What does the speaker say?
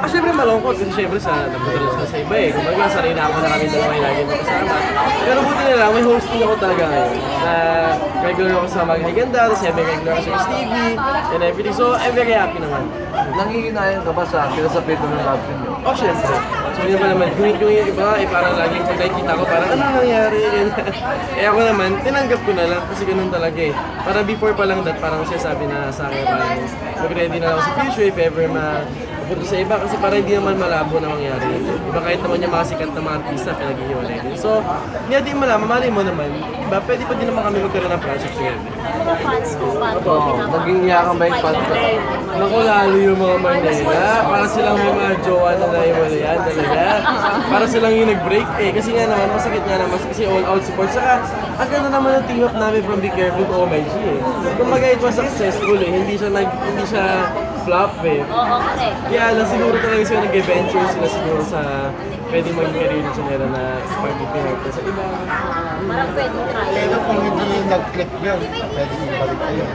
Siyempre malungkot kasi siyempre napunta rin sila sa iba eh. Kumbaga sanay na ako na kami dalawa yung lagi magkasama. Pero buti na lang, may hosting ako talaga ngayon. Na regular ako sa Magna Ganda, tapos may regular ako sa Stevie, and everything. So I'm very happy naman. Nangihinayan ka ba sa pinasapito ng love team nyo? Oh, syempre. So yun ba naman, yung iba, parang laging pag nakikita ko, parang anong nangyari, ganyan. Eh ako naman, tinanggap ko na lang kasi ganun talaga eh. Parang before pa lang that, parang sinasabi na sa akin, parang mag-ready na lang ako sa future if ever mapunta sa iba kasi parang hindi naman malabo na mangyari. Iba kahit naman yung mga sikat na mga artista, pinag-iwalay din. So, hindi natin malaman, malay mo naman, iba, pwede pa din naman kami magkaroon ng project together. Mga fans ko, paano Oo, naging iyakan ba yung fans ko? Naku, lalo yung mga Manila, para silang may mga jowa na naiwalayan talaga. Para silang yung nag-break eh. Kasi nga naman, masakit nga naman kasi all-out support. Saka, ang ganda naman ng team up namin from Be Careful to OMG eh. Kumbaga it was successful eh. Hindi siya flop eh. Oo, correct. Kaya lang siguro talaga sila nag-venture sila siguro sa pwedeng maging career na nila na pag-pinag sa iba. Parang pwedeng try. Pero kung hindi nag-click yun, pwede ibalik kayo.